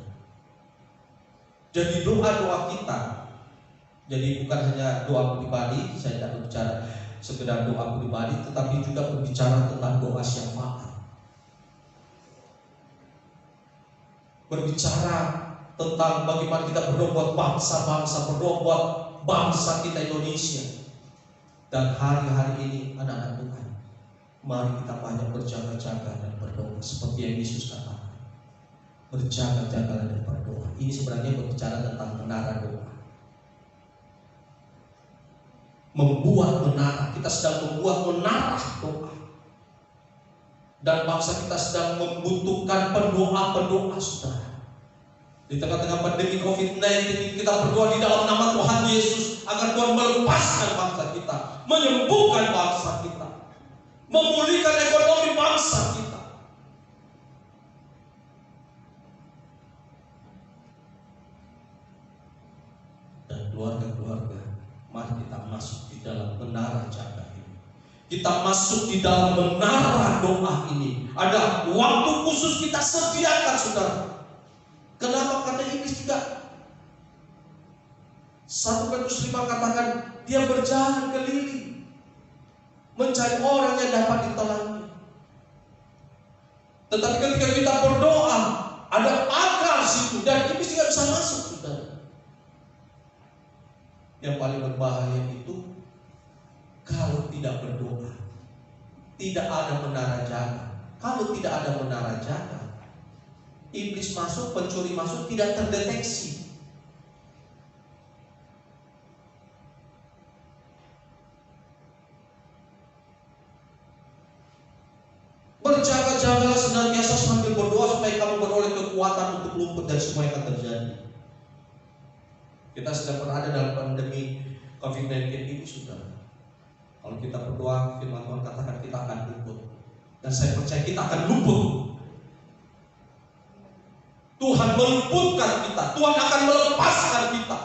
Jadi doa-doa kita, jadi bukan hanya doa pribadi, saya tidak berbicara sekedar doa pribadi, tetapi juga berbicara tentang doa syafaat. Berbicara tentang bagaimana kita berdoa buat bangsa-bangsa, berdoa buat bangsa kita Indonesia. Dan hari-hari ini anak-anak Tuhan, mari kita banyak berjaga-jaga dan berdoa seperti yang Yesus katakan. Berjaga-jaga dan berdoa. Ini sebenarnya berbicara tentang menara doa. Membuat menara, kita sedang membuat menara doa. Dan bangsa kita sedang membutuhkan pendoa-pendoa, saudara. Di tengah-tengah pandemi COVID-19 ini, kita berdoa di dalam nama Tuhan Yesus agar Tuhan melepaskan bangsa kita, menyembuhkan bangsa kita, memulihkan ekonomi bangsa kita. Dan keluarga-keluarga, mari kita masuk di dalam menara jaga ini. Kita masuk di dalam menara doa ini. Ada waktu khusus kita sediakan, saudara. Kenapa? Karena iblis tidak. 1 Petrus 5 katakan, dia berjalan keliling mencari orang yang dapat ditelannya. Tetapi ketika kita berdoa, ada pagar situ dan iblis tidak bisa masuk, saudara. Yang paling berbahaya itu kalau tidak berdoa, tidak ada menara jaga. Kalau tidak ada menara jaga, iblis masuk, pencuri masuk, tidak terdeteksi. Berjaga-jagalah senantiasa sambil berdoa supaya kamu beroleh kekuatan untuk luput dari semua yang akan terjadi. Kita sedang berada dalam pandemi COVID-19 ini, saudara. Kalau kita berdoa, firman Tuhan katakan kita akan luput. Dan saya percaya kita akan luput. Tuhan meluputkan kita. Tuhan akan melepaskan kita.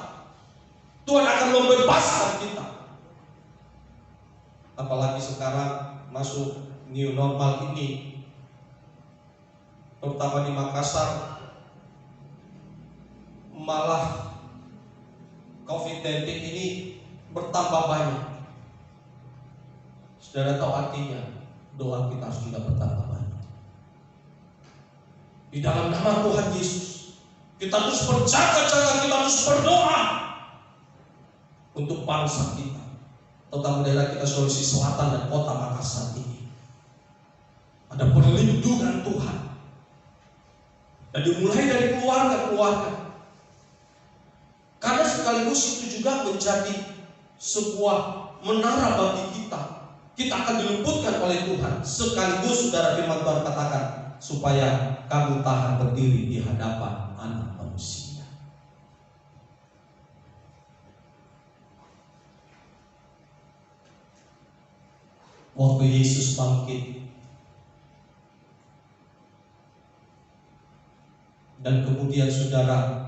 Tuhan akan membebaskan kita. Apalagi sekarang masuk new normal ini, terutama di Makassar, malah COVID-19 ini bertambah banyak. Saudara tahu artinya, doa kita harus juga bertambah banyak. Di dalam nama Tuhan Yesus, kita harus berjaga-jaga, kita harus berdoa untuk bangsa kita, terutama daerah kita Sulawesi Selatan dan kota Makassar ini. Ada perlindungan Tuhan. Dan dimulai dari keluarga-keluarga. sekaligus itu juga menjadi sebuah menara bagi kita. Kita akan diluputkan oleh Tuhan. Sekaligus saudara, firman Tuhan katakan, supaya kamu tahan berdiri di hadapan Anak Manusia. Waktu Yesus bangkit dan kemudian saudara,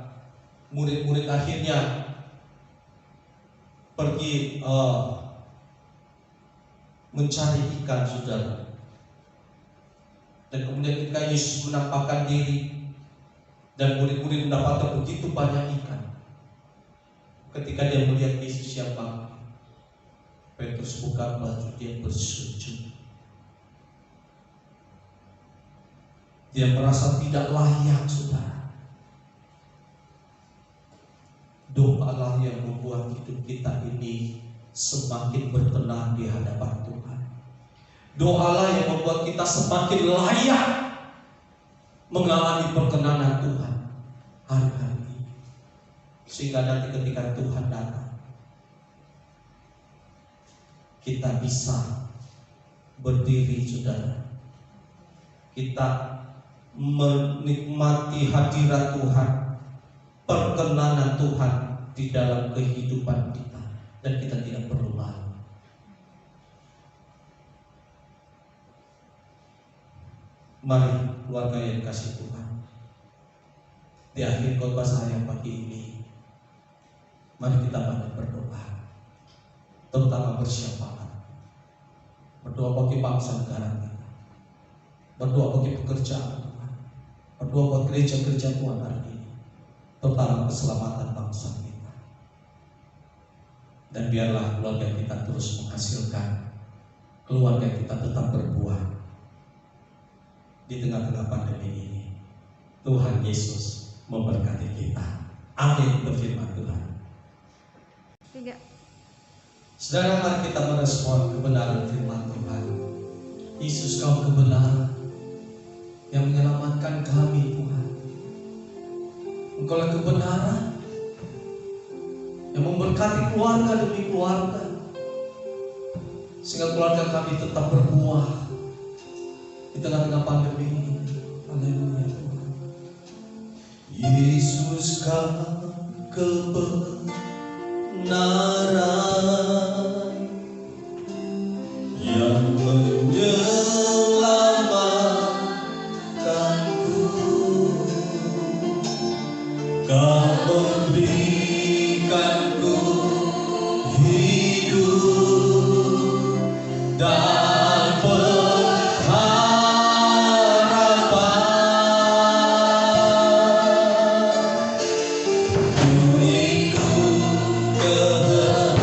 murid-murid akhirnya pergi mencari ikan, saudara. Dan kemudian ketika Yesus menampakkan diri dan murid-murid mendapatkan begitu banyak ikan, ketika dia melihat Yesus yang bangkit, Petrus buka baju, dia bersujud. Dia merasa tidak layak, saudara. Doalah yang membuat hidup kita ini semakin berkenan di hadapan Tuhan. Doalah yang membuat kita semakin layak mengalami perkenanan Tuhan hari-hari ini. Sehingga nanti ketika Tuhan datang, kita bisa berdiri, saudara. Kita menikmati hadirat Tuhan, perkenanan Tuhan di dalam kehidupan kita, dan kita tidak perlu malu. Mari keluarga yang kasih Tuhan, di akhir khotbah saya pagi ini, mari kita banyak berdoa, terutama bersyafaat. Berdoa bagi bangsa negara kita, berdoa bagi pekerjaan Tuhan, berdoa buat gereja-gereja Tuhan hari ini, terutama keselamatan bangsa kita. Dan biarlah keluarga kita terus menghasilkan, keluarga kita tetap berbuah di tengah-tengah pandemi ini. Tuhan Yesus memberkati kita. Amin. Berfirman Tuhan. 3. Saudara, mari kita merespon kebenaran firman Tuhan. Yesus, kau kebenaran yang menyelamatkan kami, Tuhan. Engkaulah kebenaran yang memberkati keluarga demi keluarga, sehingga keluarga kami tetap berbuah di tengah-tengah pandemi ini. Haleluya Tuhan. Yesus, kau kebenaran yang menyelamatkanku. Kau memberikanku hidup dan pengharapan. Ku ikut kehendak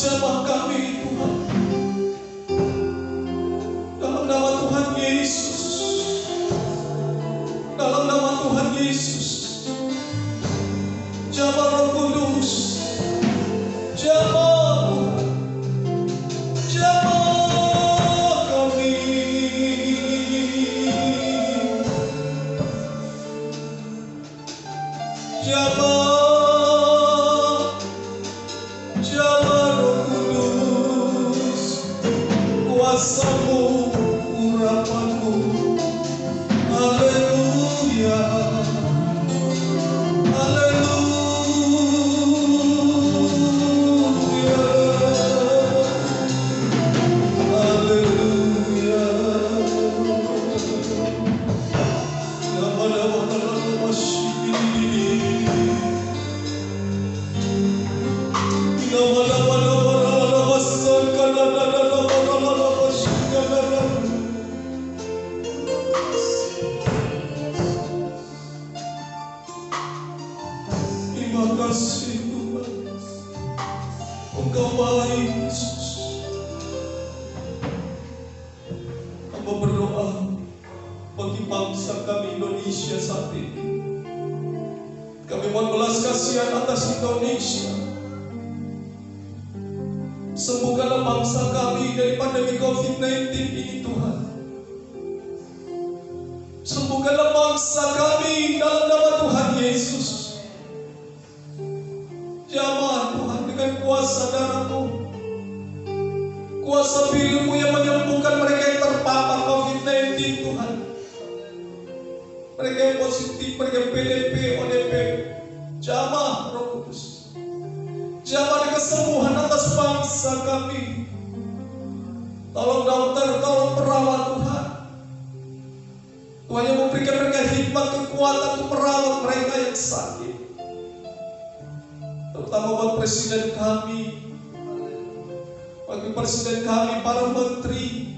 jamaah kami Tuhan. Dalam nama Tuhan Yesus, dalam nama Tuhan Yesus, jamaah Roh Kudus, jamaah kami, jamaah Roh Kudus, kuasa-Mu, urapan-Mu, haleluya, haleluya, haleluya. Nama-nama masih, nama-nama terima kasih Tuhan, Engkau baik Yesus. Hamba berdoa bagi bangsa kami Indonesia saat ini. Kami mohon belas kasihan atas Indonesia. Sembuhkanlah bangsa kami dari pandemi COVID-19 ini Tuhan. Sembuhkanlah bangsa kami dalam nama Tuhan Yesus. Jamaah Tuhan, dengan kuasa darah-Mu, kuasa biru-Mu yang menyembuhkan mereka yang terpapar COVID-19 Tuhan. Mereka yang positif, mereka yang PDP, ODP, jamaah Roh Kudus, jamaah kesembuhan atas bangsa kami. Tolong dokter, tolong perawat Tuhan. Tuhan yang memberikan mereka hikmat, kekuatan untuk merawat mereka yang sakit. Terutama buat presiden kami, bagi presiden kami, para menteri,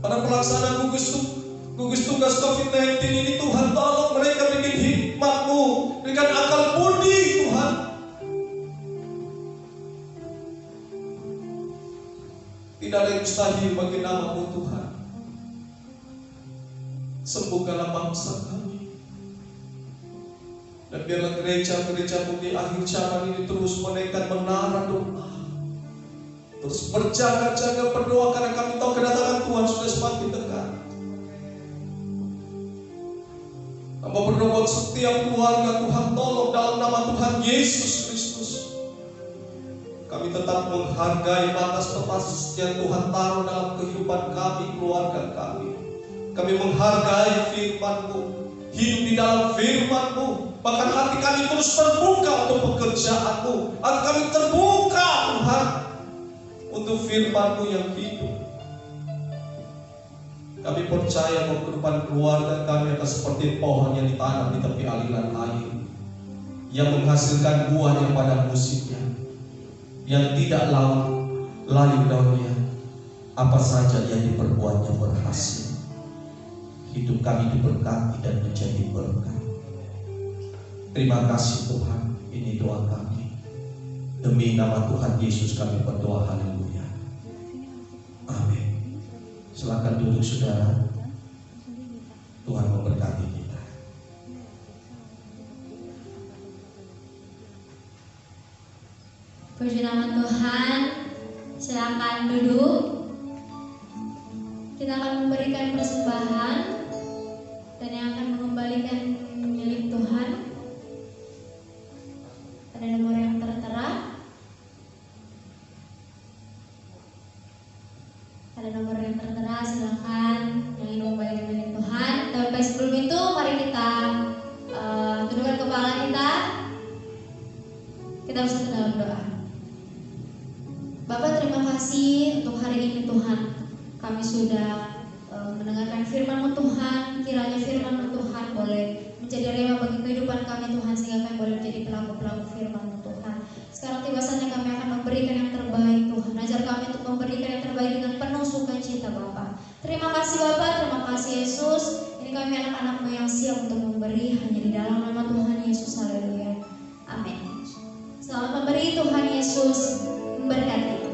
para pelaksana gugus tugas COVID-19 ini Tuhan, tolong mereka bikin hikmat-Mu, berikan akal budi Tuhan. Tidak ada yang mustahil bagi nama-Mu Tuhan. Sembuhkanlah bangsa kami. Dan biarlah gereja-gereja-Mu di akhir zaman ini terus menaikkan menara doa, terus berjaga-jaga berdoa, karena kami tahu kedatangan Tuhan sudah semakin dekat. Hamba berdoa buat setiap keluarga Tuhan, tolong dalam nama Tuhan Yesus Kristus, kami tetap menghargai batas-batas yang Tuhan taruh dalam kehidupan kami, keluarga kami. Kami menghargai firman-Mu, hidup di dalam firman-Mu. Bahkan hati kami terus terbuka untuk pekerjaan-Mu. Hati kami terbuka Tuhan untuk firman-Mu yang hidup. Kami percaya bahwa kehidupan keluarga kami akan seperti pohon yang ditanam di tepi aliran air, yang menghasilkan buah yang pada musimnya, yang tidak layu daunnya, apa saja yang diperbuatnya berhasil. Hidup kami diberkati dan menjadi berkat. Terima kasih Tuhan, ini doa kami. Demi nama Tuhan Yesus kami berdoa, haleluya. Amin. Silakan duduk saudara. Tuhan memberkati kita. Puji nama Tuhan. Silakan duduk. Kita akan memberikan persembahan, dan yang akan mengembalikan milik Tuhan ada nomor yang tertera. Ada nomor yang tertera, silakan yang ingin mengembalikan milik Tuhan. Tapi sebelum itu mari kita tundukkan kepala kita. Kita bersatu dalam doa. Bapak, terima kasih untuk hari ini Tuhan. Kami sudah mendengarkan firman-Mu Tuhan. Kiranya firman-Mu Tuhan boleh menjadi rema bagi kehidupan kami Tuhan, sehingga kami boleh menjadi pelaku-pelaku firman-Mu Tuhan. Sekarang tiba saatnya kami akan memberikan yang terbaik Tuhan. Ajar kami untuk memberikan yang terbaik dengan penuh sukacita Bapak. Terima kasih Bapak, terima kasih Yesus. Ini kami anak-anak-Mu yang siap untuk memberi hanya di dalam nama Tuhan Yesus. Haleluya. Amin. Selamat memberi, Tuhan Yesus memberkati.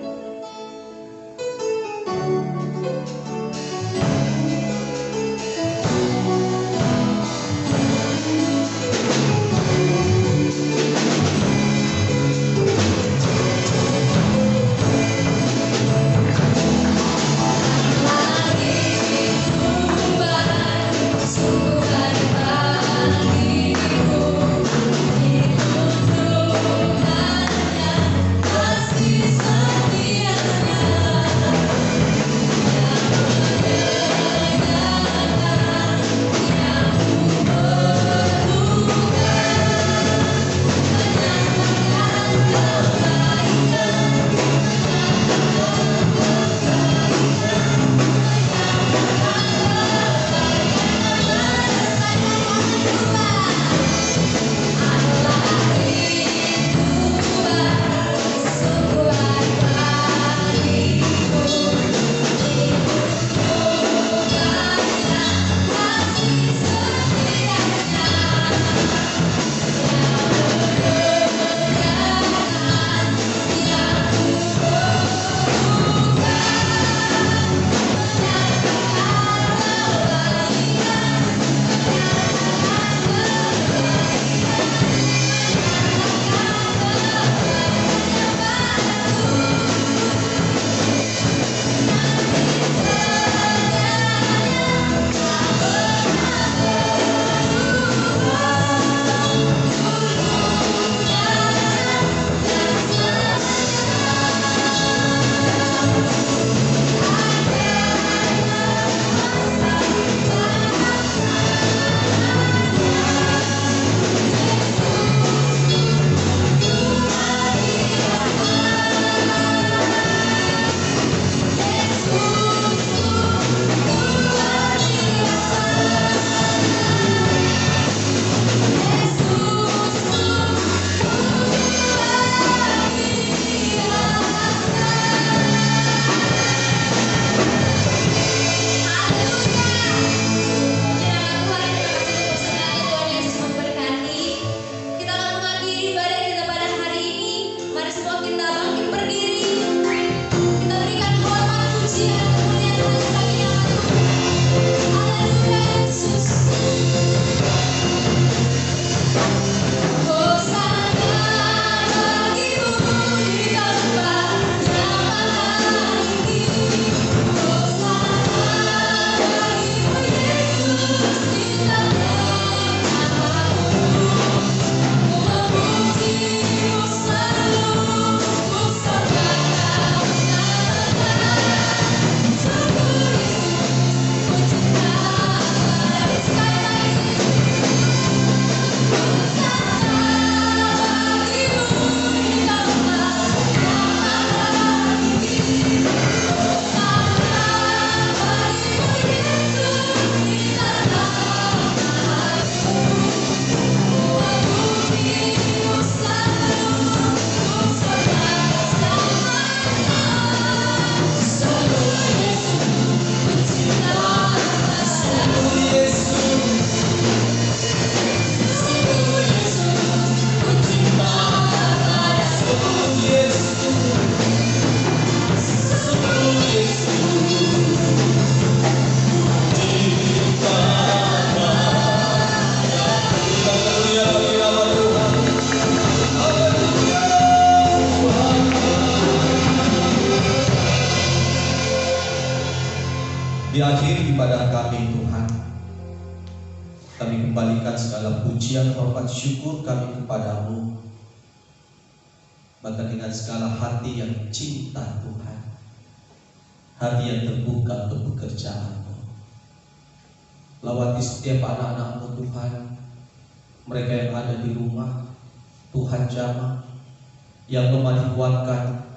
Di akhir ibadah kami Tuhan, kami kembalikan segala pujian, hormat, syukur kami kepadamu, bahkan dengan segala hati yang cinta Tuhan, hati yang terbuka untuk pekerjaan-Mu. Lawati setiap anak-anak-Mu Tuhan, mereka yang ada di rumah, Tuhan jamah, yang lemah dikuatkan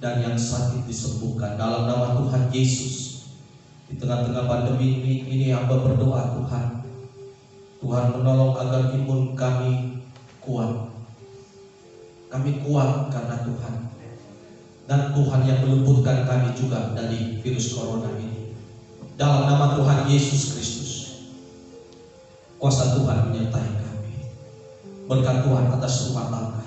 dan yang sakit disembuhkan dalam nama Tuhan Yesus. Di tengah-tengah pandemi ini hamba berdoa Tuhan, Tuhan menolong agar imun kami kuat. Kami kuat karena Tuhan, dan Tuhan yang meluputkan kami juga dari virus corona ini. Dalam nama Tuhan Yesus Kristus, kuasa Tuhan menyertai kami. Berkat Tuhan atas rumah tangga,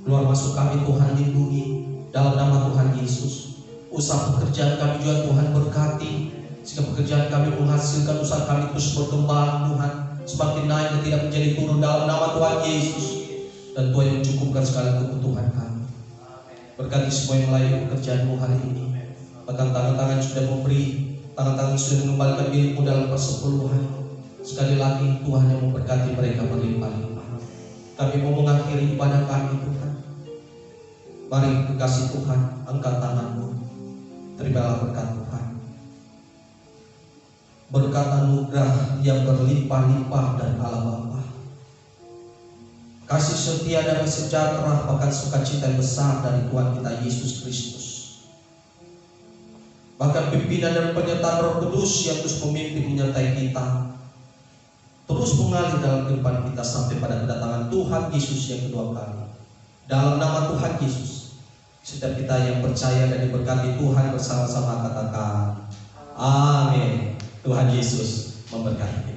Keluar masuk kami Tuhan lindungi dalam nama Tuhan Yesus. Usaha pekerjaan kami juga Tuhan berkati, sehingga pekerjaan kami menghasilkan, usaha kami terus berkembang Tuhan, semakin naik dan tidak menjadi turun dalam nama Tuhan Yesus. Dan Tuhan yang mencukupkan segala kebutuhan kami. Berkati semua yang melayani pekerjaanmu hari ini. Bahkan tangan-tangan sudah memberi, tangan-tangan sudah mengembalikan milikmu dalam persepuluhan. Sekali lagi Tuhan yang memberkati mereka berlimpah-limpah. Kami mau mengakhiri ibadah kami Tuhan. Mari kekasih Tuhan, angkat tanganmu. Terimalah berkat Tuhan. Berkat anugerah yang berlimpah-limpah dari Allah Bapa, kasih setia dan sejahtera, bahkan sukacita yang besar dari Tuhan kita Yesus Kristus, bahkan pimpinan dan penyertaan Roh Kudus yang terus memimpin menyertai kita, terus mengalir dalam kehidupan kita sampai pada kedatangan Tuhan Yesus yang kedua kali. Dalam nama Tuhan Yesus, setiap kita yang percaya dan diberkati Tuhan bersama-sama katakan amin. Tuhan Yesus memberkati.